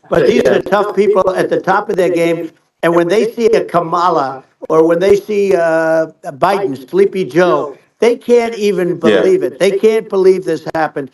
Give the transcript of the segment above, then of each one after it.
but these are tough people at the top of their game. And when they see a Kamala or when they see Biden, Sleepy Joe, they can't even believe it. They can't believe this happened.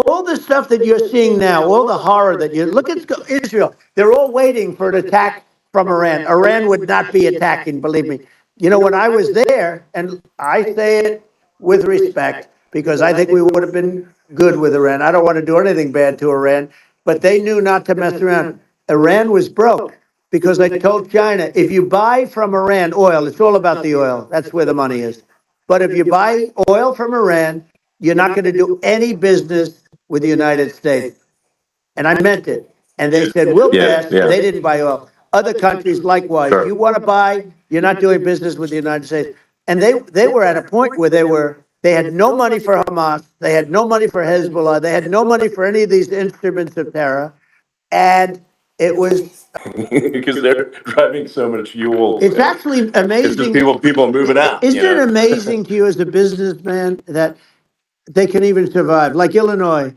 All the stuff that you're seeing now, all the horror that you look at Israel, they're all waiting for an attack from Iran. Iran would not be attacking, believe me. You know, when I was there, and I say it with respect because I think we would have been good with Iran. I don't want to do anything bad to Iran, but they knew not to mess around. Iran was broke because they told China, if you buy from Iran oil, it's all about the oil. That's where the money is. But if you buy oil from Iran, you're not going to do any business with the United States. And I meant it. And they said, we'll pass. They didn't buy oil. Other countries likewise. You want to buy, you're not doing business with the United States. And they were at a point where they had no money for Hamas. They had no money for Hezbollah. They had no money for any of these instruments of terror. And it was because they're driving so much fuel. It's actually amazing. It's just people moving out. Isn't it amazing to you as a businessman that they can even survive? Like Illinois,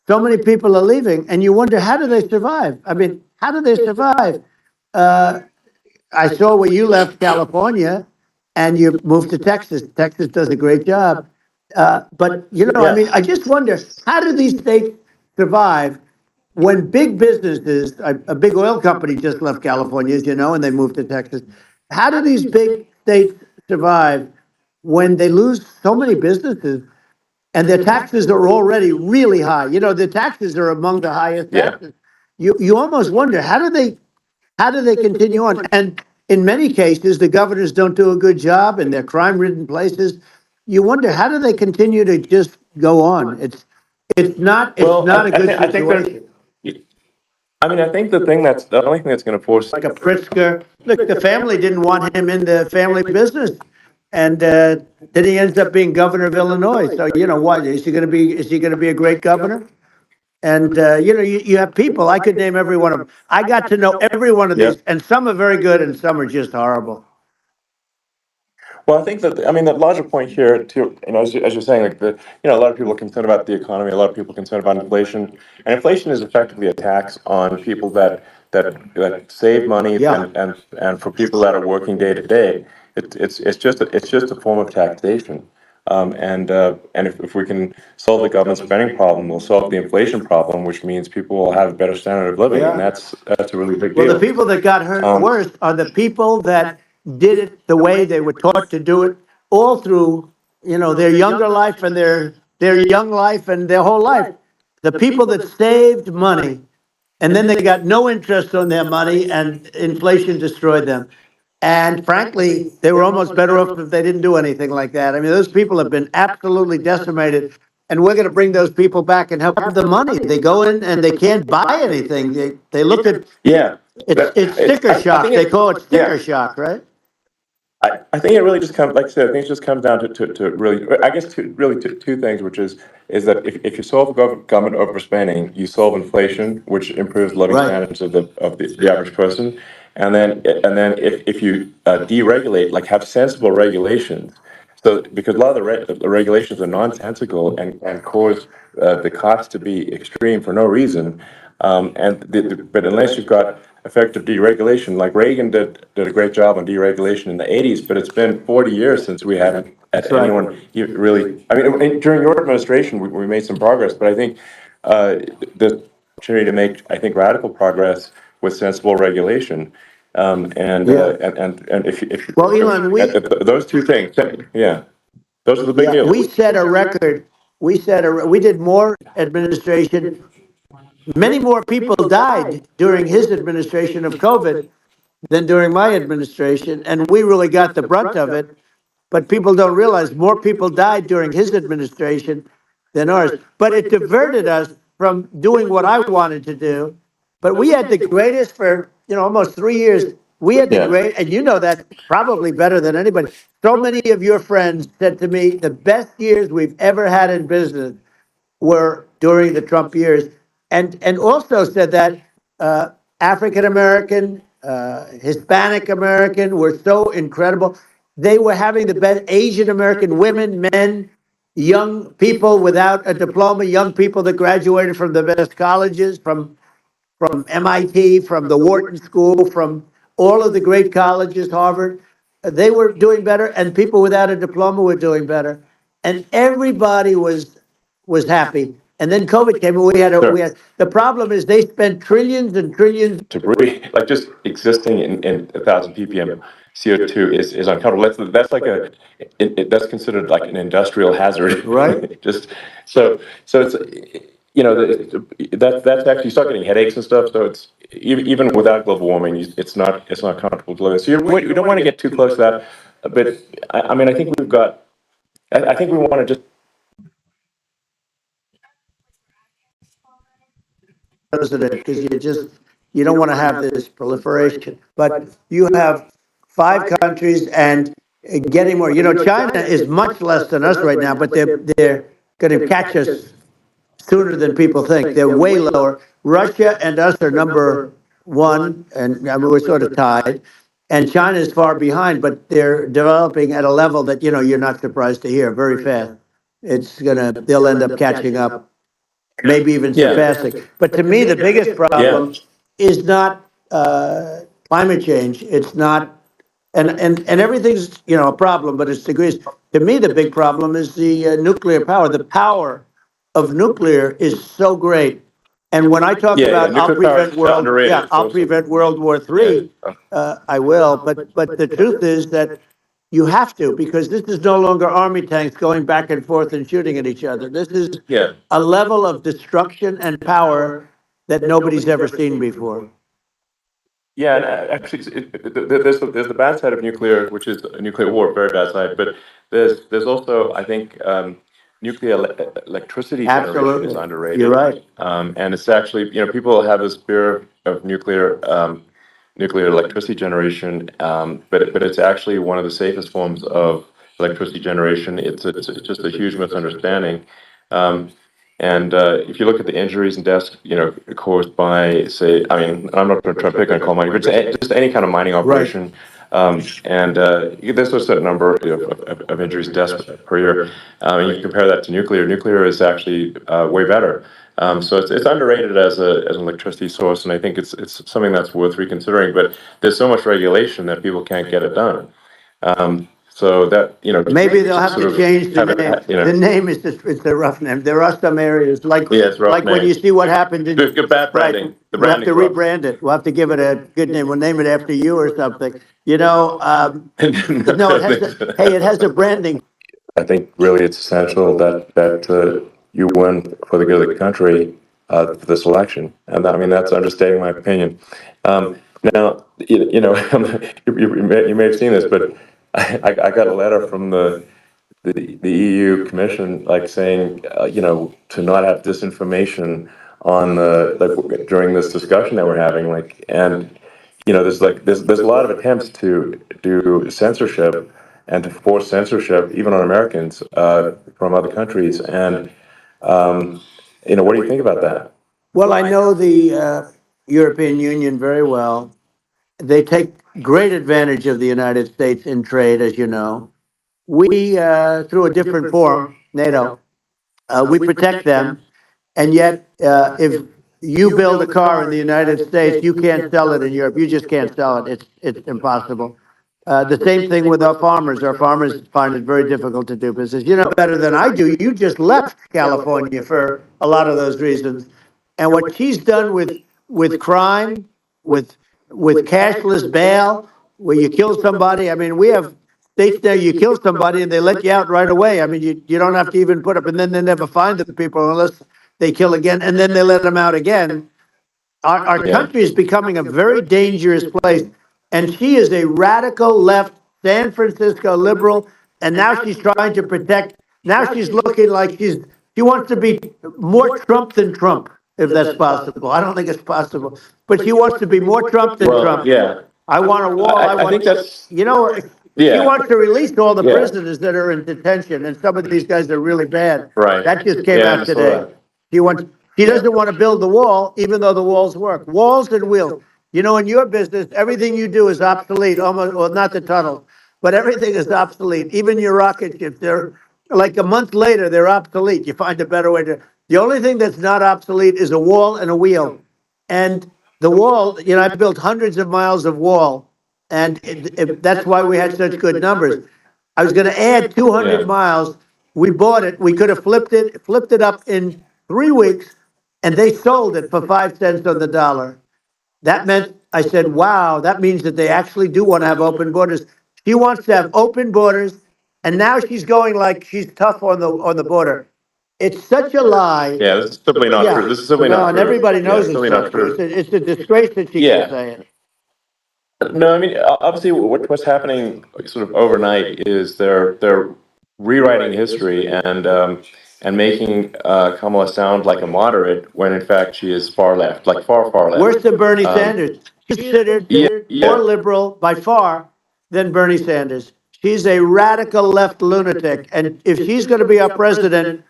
so many people are leaving, and you wonder, how do they survive? I mean, how do they survive? I saw where you left California and you moved to Texas. Texas does a great job. But, you know, I mean, I just wonder, how do these states survive when big businesses, a big oil company just left California, as you know, and they moved to Texas. How do these big states survive when they lose so many businesses and their taxes are already really high? You know, the taxes are among the highest taxes. You almost wonder, how do they continue on? And in many cases, the governors don't do a good job in their crime-ridden places. You wonder, how do they continue to just go on? It's not a good situation. I mean, I think the only thing that's going to force like a Pritzker. Look, the family didn't want him in the family business, and then he ends up being governor of Illinois. So you know what? Is he going to be a great governor? And you know, you have people. I could name every one of them. I got to know every one of these, and some are very good, and some are just horrible. Well, I think the larger point here, too, you know, as you're saying, like a lot of people are concerned about the economy, a lot of people are concerned about inflation, and inflation is effectively a tax on people that save money, and for people that are working day to day, it's just a form of taxation. And if we can solve the government spending problem, we'll solve the inflation problem, which means people will have a better standard of living, and that's a really big deal. Well, the people that got hurt worse are the people that did it the way they were taught to do it all through, you know, their younger life and their young life and their whole life. The people that saved money and then they got no interest on their money and inflation destroyed them. And frankly, they were almost better off if they didn't do anything like that. I mean, those people have been absolutely decimated, and we're going to bring those people back and help them the money. They go in and they can't buy anything. They look at it's sticker shock. They call it sticker shock, right? I think it really just comes, like I said, I think it just comes down to really, I guess, two things, which is that if you solve government overspending, you solve inflation, which improves living standards of the average person, and then if you deregulate, like have sensible regulations, so because a lot of the regulations are nonsensical and cause the cost to be extreme for no reason, but unless you've got effective deregulation, like Reagan did a great job on deregulation in the 80s, but it's been 40 years since we haven't had anyone really. I mean, during your administration, we made some progress, but I think the opportunity to make, I think, radical progress with sensible regulation. And if well, Elon, those two things, those are the big deals. We set a record. We did more administration. Many more people died during his administration of COVID than during my administration, and we really got the brunt of it. But people don't realize more people died during his administration than ours. But it diverted us from doing what I wanted to do. But we had the greatest for, you know, almost 3 years. We had the great, and you know that probably better than anybody. So many of your friends said to me, the best years we've ever had in business were during the Trump years. And also said that African American, Hispanic American were so incredible. They were having the best Asian American women, men, young people without a diploma, young people that graduated from the best colleges, from from MIT, from the Wharton School, from all of the great colleges, Harvard. They were doing better, and people without a diploma were doing better, and everybody was happy. And then COVID came, and we had the problem is they spent trillions and trillions. To breathe, like just existing in 1,000 ppm CO2 is uncomfortable. That's like that's considered like an industrial hazard, Right. Just so it's that's actually, you start getting headaches and stuff. So it's even without global warming, it's not comfortable to live in. So you don't want to get too close to that. But I mean, I think we've got. I think we want to just. President, because you don't want to have this proliferation. But you have 5 countries and getting more. You know, China is much less than us right now, but they're going to catch us sooner than people think. They're way lower. Russia and us are number one, and I mean, we're sort of tied. And China is far behind, but they're developing at a level that you're not surprised to hear, very fast. They'll end up catching up, maybe even surpassing. But to me, the biggest problem is not climate change. It's not, and everything's a problem, but it's degrees. To me, the big problem is the nuclear power. The power of nuclear is so great. And when I talk about I'll prevent World War III, I will. But the truth is that you have to, because this is no longer army tanks going back and forth and shooting at each other. This is a level of destruction and power that nobody's ever seen before. Yeah, and actually, there's the bad side of nuclear, which is a nuclear war, very bad side. But there's also, I think, nuclear electricity generation is underrated. You're right. And it's actually, people have this fear of nuclear electricity generation, but it's actually one of the safest forms of electricity generation. It's just a huge misunderstanding. And if you look at the injuries and deaths, caused by, say, I mean, I'm not going to try to pick on coal mining, but just any kind of mining operation. And there's a certain number of injuries and deaths per year. And you compare that to nuclear. Nuclear is actually way better. So it's underrated as an electricity source, and I think it's something that's worth reconsidering. But there's so much regulation that people can't get it done. So that maybe they'll have to change the name. The name is it's a rough name. There are some areas like when you see what happened in bad branding. We'll have to rebrand it. We'll have to give it a good name. We'll name it after you or something. No, it has a branding. I think really it's essential that you win for the good of the country for this election, and that's understating my opinion. Now, you may have seen this, but I got a letter from the EU Commission, like saying, to not have disinformation on during this discussion that we're having, and there's a lot of attempts to do censorship and to force censorship even on Americans from other countries, and what do you think about that? Well, I know the European Union very well. They take great advantage of the United States in trade, as you know. We, through a different form, NATO, we protect them, and yet if you build a car in the United States, you can't sell it in Europe. You just can't sell it. It's impossible. The same thing with our farmers. Our farmers find it very difficult to do business. You know better than I do. You just left California for a lot of those reasons. And what she's done with crime, with cashless bail, where you kill somebody. I mean, we have states there you kill somebody and they let you out right away. I mean, you don't have to even put up, and then they never find the people unless they kill again, and then they let them out again. Our country is becoming a very dangerous place, and she is a radical left San Francisco liberal, and now she's trying to protect. Now she's looking like she wants to be more Trump than Trump, if that's possible. I don't think it's possible, but she wants to be more Trump than Trump. Yeah, I want a wall. I think that's She wants to release all the prisoners that are in detention, and some of these guys are really bad. Right. That just came out today. She doesn't want to build the wall, even though the walls work. Walls and wheels. In your business, everything you do is obsolete. Almost, well, not the tunnels, but everything is obsolete. Even your rocket ships, they're like a month later, they're obsolete. You find a better way to. The only thing that's not obsolete is a wall and a wheel. And the wall, I built hundreds of miles of wall, and that's why we had such good numbers. I was going to add 200 miles. We bought it. We could have flipped it up in 3 weeks, and they sold it for 5 cents on the dollar. That meant, I said, wow, that means that they actually do want to have open borders. She wants to have open borders, and now she's going like she's tough on the border. It's such a lie. Yeah, this is simply not true. This is simply No, not and true. everybody Yeah, knows it's it's simply not not true. true. It's a disgrace that she can say it. No, I mean, obviously, what's happening sort of overnight is they're rewriting history and making Kamala sound like a moderate when in fact she is far left, like far left. Worse than Bernie Sanders. She's considered more liberal by far than Bernie Sanders. She's a radical left lunatic, and if she's going to be our president,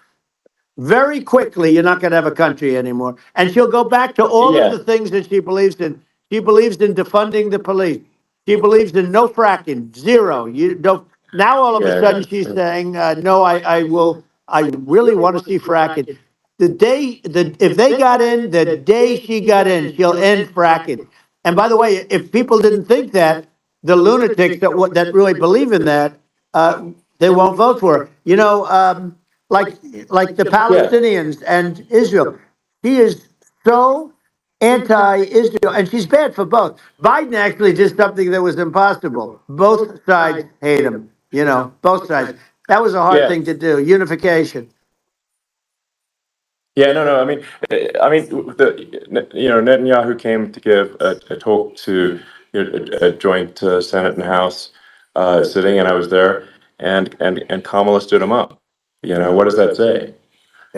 very quickly, you're not going to have a country anymore. And she'll go back to all of the things that she believes in. She believes in defunding the police. She believes in no fracking, zero. You don't. Now all of a sudden she's saying, no, I will. I really want to see fracking. If they got in, the day she got in, she'll end fracking. And by the way, if people didn't think that, the lunatics that really believe in that, they won't vote for her. Like the Palestinians and Israel. He is so anti-Israel, and she's bad for both. Biden actually did something that was impossible. Both sides hate him. Both sides. That was a hard thing to do. Unification. Yeah, no. Netanyahu came to give a talk to a joint Senate and House sitting, and I was there, and Kamala stood him up. What does that say?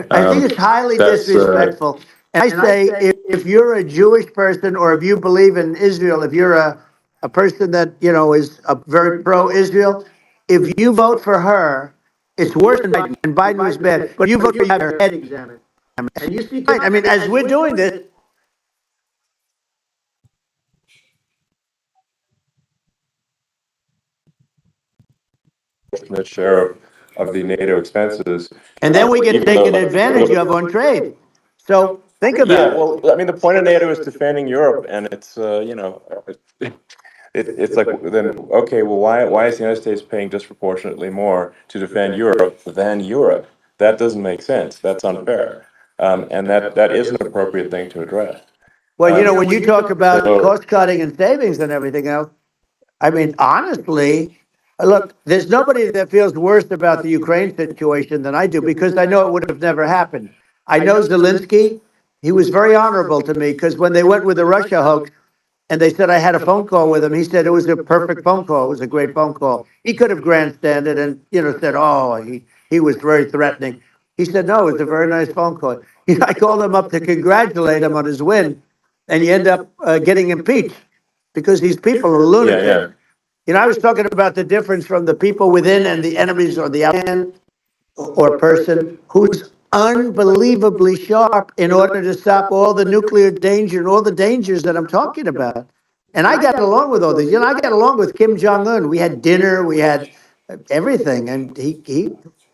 I think it's highly disrespectful. And I say, if you're a Jewish person or if you believe in Israel, if you're a person that, is very pro-Israel, if you vote for her, it's worse than Biden. And Biden was bad. But you vote for her head examined. And you see, I mean, as we're doing this, The share of the NATO expenses, and then we get taken advantage of on trade. So think about it. Well, I mean, the point of NATO is defending Europe, and it's it's like then okay, well, why is the United States paying disproportionately more to defend Europe than Europe? That doesn't make sense. That's unfair, and that is an appropriate thing to address. Well, when you talk about cost cutting and savings and everything else, I mean, honestly, look, there's nobody that feels worse about the Ukraine situation than I do because I know it would have never happened. I know Zelensky. He was very honorable to me because when they went with the Russia hoax and they said I had a phone call with him, he said it was a perfect phone call. It was a great phone call. He could have grandstanded and, said, oh, he was very threatening. He said, no, it was a very nice phone call. I called him up to congratulate him on his win, and you end up getting impeached because these people are lunatics. I was talking about the difference from the people within and the enemies or the outside or person who's unbelievably sharp in order to stop all the nuclear danger and all the dangers that I'm talking about. And I got along with all these. I got along with Kim Jong-un. We had dinner, we had everything, and he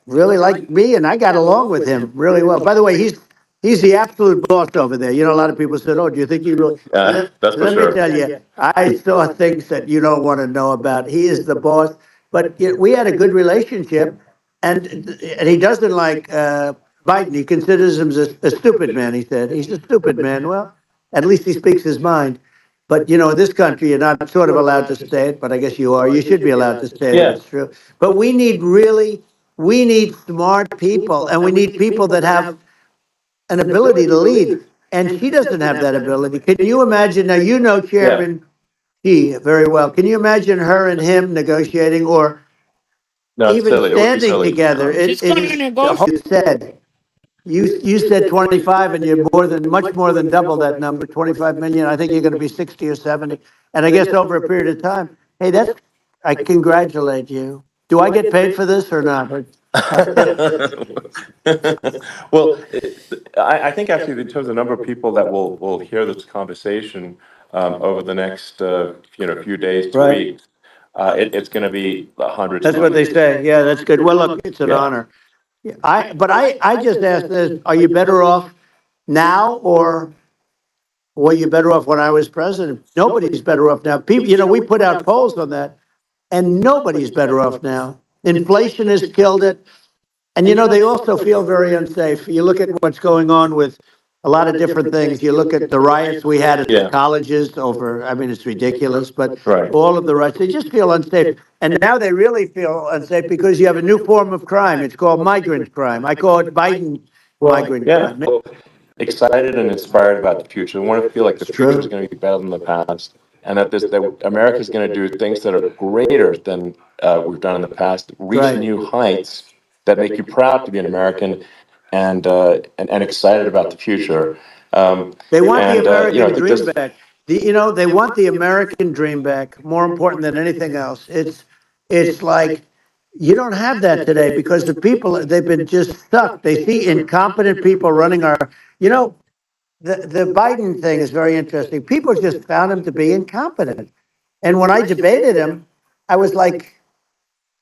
really liked me, and I got along with him really well. By the way, he's the absolute boss over there. A lot of people said, "Oh, do you think he really?" That's for Let sure. me tell you, I saw things that you don't want to know about. He is the boss. But we had a good relationship, and he doesn't like Biden. He considers him a stupid man. He said he's a stupid man. Well, at least he speaks his mind. But in this country, you're not sort of allowed to say it, but I guess you are. You should be allowed to say it. It's true. But we need smart people, and we need people that have an ability to lead. And she doesn't have that ability. Can you imagine? Now, Chairman Xi very well. Can you imagine her and him negotiating or No, it's even silly. It would be standing silly. together? She's going to negotiate. You said 25, and you're much more than double that number, 25 million. I think you're going to be 60 or 70. And I guess over a period of time, hey, I congratulate you. Do I get paid for this or not? Well, I think actually in terms of the number of people that will hear this conversation over the next few days to Right. weeks, it's going to be hundreds. That's what they say. Yeah, that's good. Well, look, it's an honor. I just asked this, are you better off now or Well, you're better off when I was president. Nobody's better off now. People, we put out polls on that, and nobody's better off now. Inflation has killed it. And they also feel very unsafe. You look at what's going on with a lot of different things. You look at the riots we had at the colleges over, I mean, it's ridiculous, but Right. all of the riots, they just feel unsafe. And now they really feel unsafe because you have a new form of crime. It's called migrant crime. I call it Biden migrant Yeah. crime. Excited and inspired about the future. We want to feel like the future is going to be better than the past, and that America is going to do things that are greater than we've done in the past, reach Right. new heights that make you proud to be an American, and excited about the future. They want the And American I think dream this, back. They want the American dream back, more important than anything else. It's like you don't have that today because the people, they've been just stuck. They see incompetent people running our, you know, the Biden thing is very interesting. People just found him to be incompetent. And when I debated him, I was like,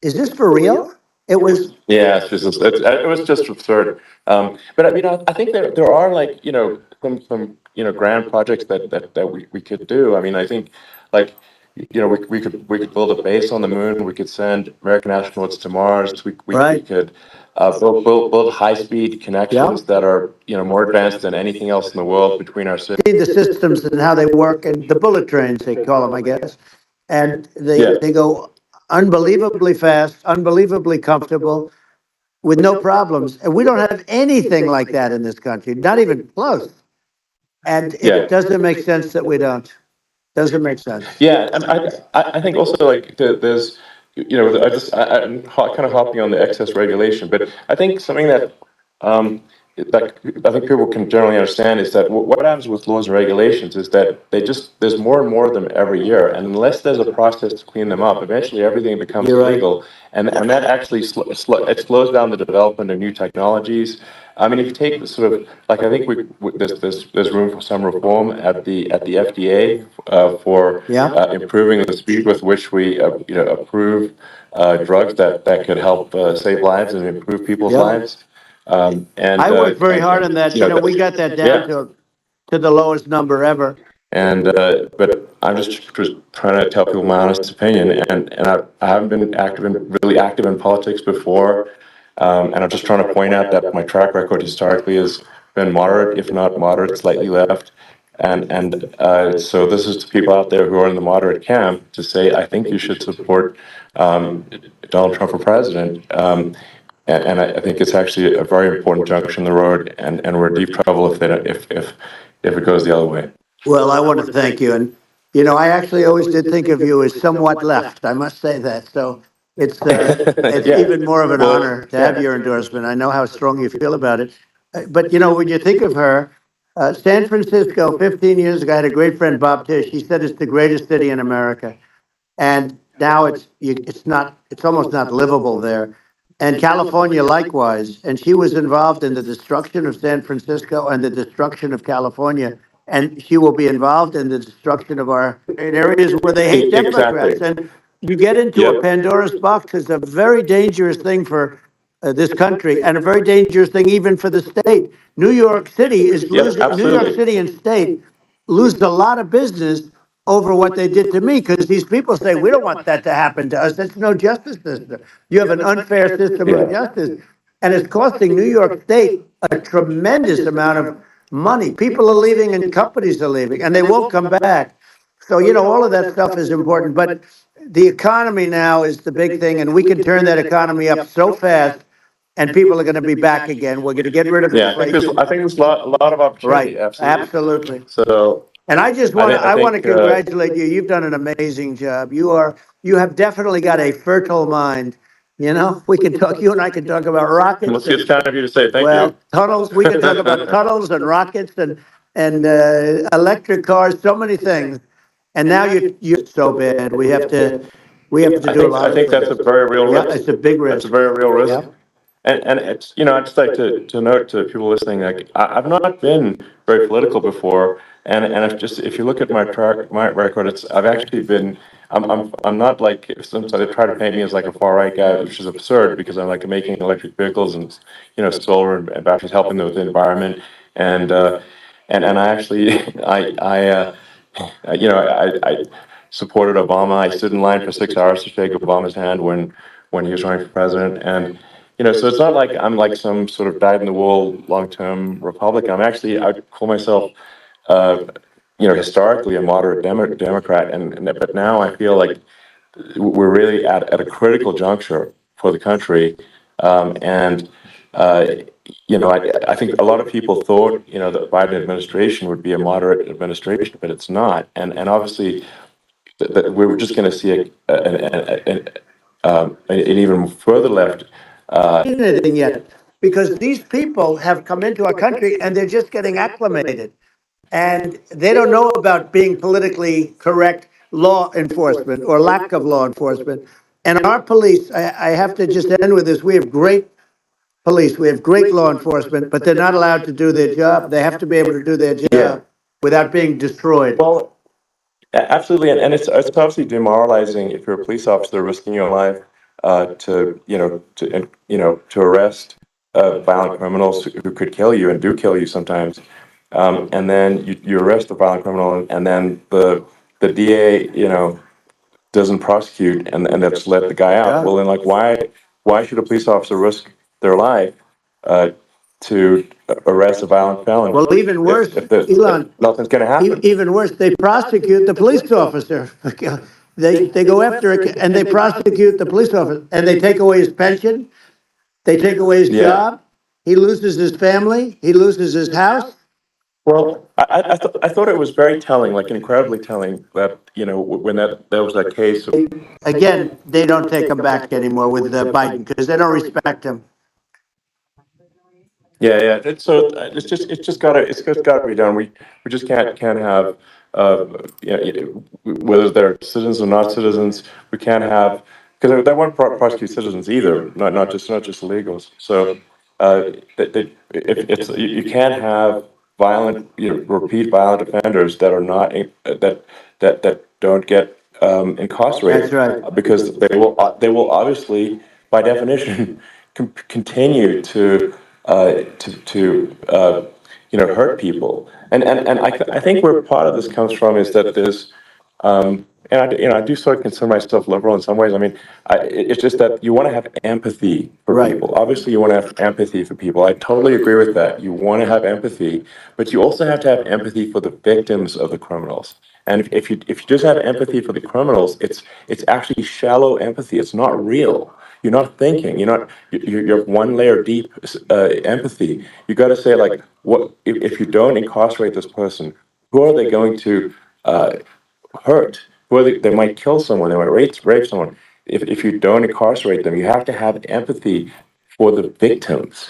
is this for real? It was, yeah, it was just absurd. But I think there are like some grand projects that we could do. I mean, I think like we could build a base on the moon. We could send American astronauts to Mars. We right. could build high speed connections that are more advanced than anything else in the world between our cities. See the systems and how they work, and the bullet trains, they call them, I guess. And Yeah. they go unbelievably fast, unbelievably comfortable, with no problems. And we don't have anything like that in this country, not even close. And Yeah. it doesn't make sense that we don't. Doesn't make sense. Yeah, and I think also like there's I'm kind of hopping on the excess regulation, but I think something um, that I think people can generally understand is that what happens with laws and regulations is that there's more and more of them every year, and unless there's a process to clean them up, eventually everything becomes You're right. illegal, and that actually it slows down the development of new technologies. I mean, if you take the sort of like I think there's room for some reform at the FDA for Yeah. improving the speed with which we approve drugs that could help save lives and improve people's Yeah. lives. And I worked very hard on that. We got that down yeah. to the lowest number ever. And but I'm just trying to tell people my honest opinion, and I haven't been really active in politics before, and I'm just trying to point out that my track record historically has been moderate, if not moderate, slightly left, and so this is to people out there who are in the moderate camp to say I think you should support Donald Trump for president. And I think it's actually a very important junction in the road, and we're in deep trouble if it goes the other way. Well, I want to thank you. And, I actually always did think of you as somewhat left. I must say that. So it's Yeah. even more of an Well, honor to have your endorsement. I know how strong you feel about it. But, when you think of her, San Francisco, 15 years ago, I had a great friend, Bob Tish. He said it's the greatest city in America. And now it's almost not livable there. And California likewise. And she was involved in the destruction of San Francisco and the destruction of California. And she will be involved in the destruction of our in areas where they hate Democrats. Exactly. And you get into Yep. a Pandora's box. It's a very dangerous thing for this country, and a very dangerous thing even for the state. New York City is losing. New York absolutely. City and state lose a lot of business over what they did to me, because these people say we don't want that to happen to us. That's no justice system. You have an unfair system of justice, and it's costing New York State a tremendous amount of money. People are leaving, and companies are leaving, and they won't come back. So all of that stuff is important, but the economy now is the big thing, and we can turn that economy up so fast, and people are going to be back again. We're going to get rid of Yeah, inflation. I think there's a lot of opportunity. Right, Absolutely. absolutely. So And I just want to, I want to think, congratulate you. You've done an amazing job. You have definitely got a fertile mind. We can talk, you and I can talk about rockets. well, it's kind of you to say thank Well, you. tunnels, we can talk about tunnels and rockets and electric cars, so many things. And now you're so bad. We have to do a lot I of think that's a things. very real Yeah, risk. it's a big That's risk. a very real risk. Yeah. And it's I'd just like to note to people listening, like I've not been very political before, and if you look at my record, I've actually been I'm not like sometimes they try to paint me as like a far right guy, which is absurd because I'm like making electric vehicles and solar and batteries helping with the environment, and and I actually I supported Obama. I stood in line for 6 hours to shake Obama's hand when he was running for president, and so it's not like I'm like some sort of dyed-in-the-wool long-term Republican. I call myself, uh, historically a moderate Democrat, and but now I feel like we're really at a critical juncture for the country, and uh, I think a lot of people thought the Biden administration would be a moderate administration, but it's not, and obviously that we're just going to see an even further left. Anything yet, because these people have come into our country and they're just getting acclimated, and they don't know about being politically correct law enforcement or lack of law enforcement. And our police, I have to just end with this: we have great police, we have great law enforcement, but they're not allowed to do their job. They have to be able to do their job without being destroyed. Well, absolutely, and it's obviously demoralizing if you're a police officer risking your life to arrest violent criminals who could kill you and do kill you sometimes, and then you arrest the violent criminal, and then the DA doesn't prosecute, and they just let the guy out. Well, then, like, why should a police officer risk their life uh, to arrest a violent felon? Well, even worse, Elon, if nothing's going to happen. even worse, they prosecute the police officer. They go after it and they prosecute the police officer, and they take away his pension, they take away his job, he loses his family, he loses his house. Well, I thought it was very telling, like incredibly telling, that when there was that case. Again, they don't take him back anymore with Biden because they don't respect him. Yeah. It's just gotta be done. We just can't have whether they're citizens or not citizens. We can't have, because they won't prosecute citizens either. Not just illegals. So if you can't have violent repeat violent offenders that are not that don't get incarcerated. That's right. Because they will obviously, by definition, continue to hurt people. And I think where part of this comes from is that there's and I do sort of consider myself liberal in some ways. I mean, it's just that you want to have empathy for Right. people. Obviously, you want to have empathy for people. I totally agree with that. You want to have empathy, but you also have to have empathy for the victims of the criminals. And if you just have empathy for the criminals, it's actually shallow empathy. It's not real. You're not thinking. You're one layer deep empathy. You got to say, like, what if you don't incarcerate this person? Who are they going to hurt? Who are they might kill someone. They might rape someone. If you don't incarcerate them, you have to have empathy for the victims.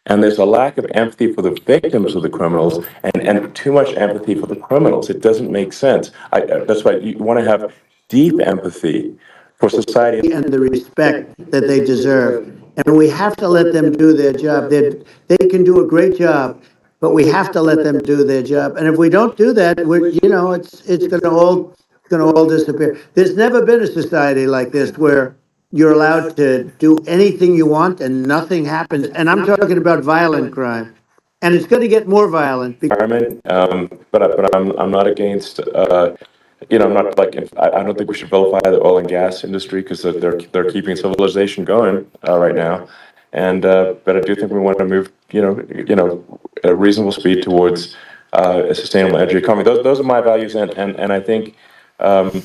And there's a lack of empathy for the victims of the criminals, and too much empathy for the criminals. It doesn't make sense. That's why you want to have deep empathy for society. And the respect that they deserve. And we have to let them do their job. They can do a great job, but we have to let them do their job. And if we don't do that, it's going to all disappear. There's never been a society like this where you're allowed to do anything you want and nothing happens. And I'm talking about violent crime. And it's going to get more violent. Environment, but I'm not against. I'm not like, I don't think we should vilify the oil and gas industry, because they're keeping civilization going right now, and but I do think we want to move at a reasonable speed towards a sustainable energy economy. Those are my values, and I think and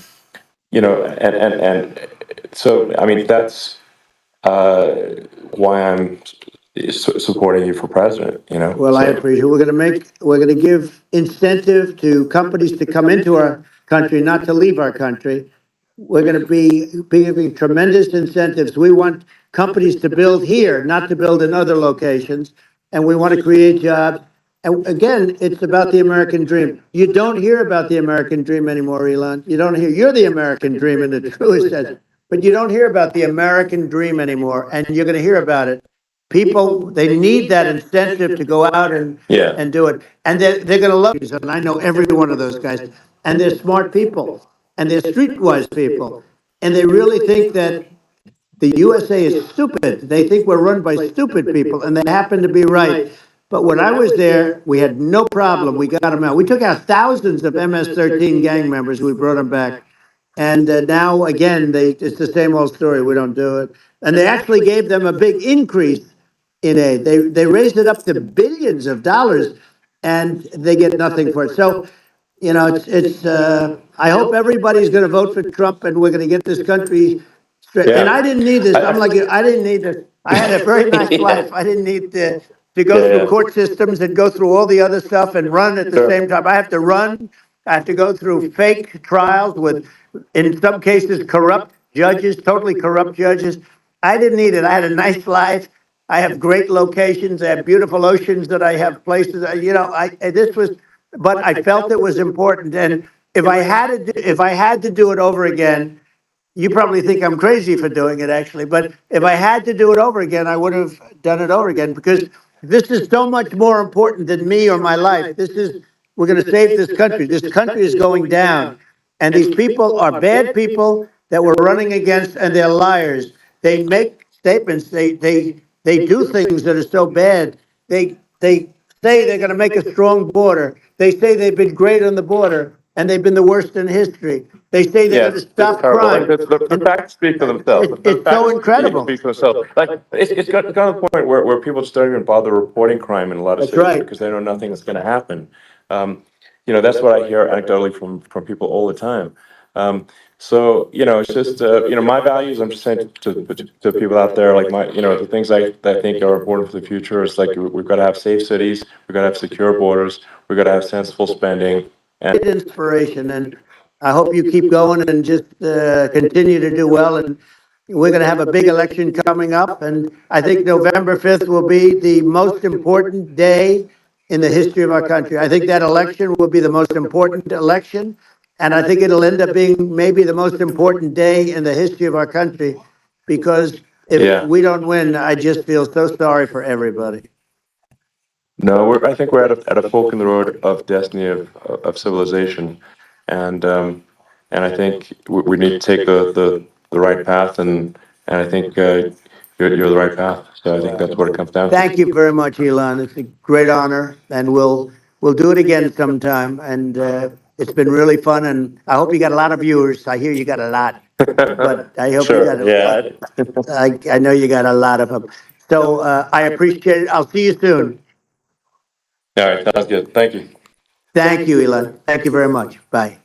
so I mean that's why I'm supporting you for president. Well, I appreciate. We're going to give incentive to companies to come into our country, not to leave our country. We're going to be giving tremendous incentives. We want companies to build here, not to build in other locations, and we want to create jobs. And again, it's about the American dream. You don't hear about the American dream anymore, Elon. You don't hear. You're the American dream in the truest sense, but you don't hear about the American dream anymore, and you're going to hear about it. People, they need that incentive to go out and do it. And they're going to love you. And I know every one of those guys. And they're smart people. And they're streetwise people. And they really think that the USA is stupid. They think we're run by stupid people. And they happen to be right. But when I was there, we had no problem. We got them out. We took out thousands of MS-13 gang members. We brought them back. And now, again, it's the same old story. We don't do it. And they actually gave them a big increase in aid. They raised it up to billions of dollars, and they get nothing for it. So, you know, I hope everybody's going to vote for Trump, and we're going to get this country straight. Yeah. And I didn't need this. I'm like, I didn't need this. I had a very nice life. I didn't need to go through court systems and go through all the other stuff and run at the same time. I have to run. I have to go through fake trials with, in some cases, corrupt judges, totally corrupt judges. I didn't need it. I had a nice life. I have great locations. I have beautiful oceans that I have places. You know, this was, but I felt it was important. And if I had to do it over again, you probably think I'm crazy for doing it, actually. But if I had to do it over again, I would have done it over again, because this is so much more important than me or my life. We're going to save this country. This country is going down. And these people are bad people that we're running against, and they're liars. They make statements. They do things that are so bad. They say they're going to make a strong border. They say they've been great on the border, and they've been the worst in history. They say they're going to stop crime. Like, the facts speak for themselves. It's so incredible. Speak for themselves. Like, it's got to the point where people just don't even bother reporting crime in a lot of cities because they know nothing is going to happen. You know, that's what I hear anecdotally from people all the time. So, you know, it's just, you know, my values, I'm just saying to people out there, like you know, the things I think are important for the future is like, we've got to have safe cities, we've got to have secure borders, we've got to have sensible spending. And inspiration, and I hope you keep going and just continue to do well. And we're going to have a big election coming up, and I think November 5th will be the most important day in the history of our country. I think that election will be the most important election, and I think it'll end up being maybe the most important day in the history of our country, because if we don't win, I just feel so sorry for everybody. No, I think we're at a fork in the road of destiny of civilization, and I think we need to take the right path, and I think you're the right path. So I think that's what it comes down to. Thank you very much, Elon. It's a great honor, and we'll do it again sometime. And it's been really fun, and I hope you got a lot of viewers. I hear you got a lot, but I hope you got a lot. I know you got a lot of them. So I appreciate it. I'll see you soon. All right, sounds good. Thank you. Thank you, Elon. Thank you very much. Bye.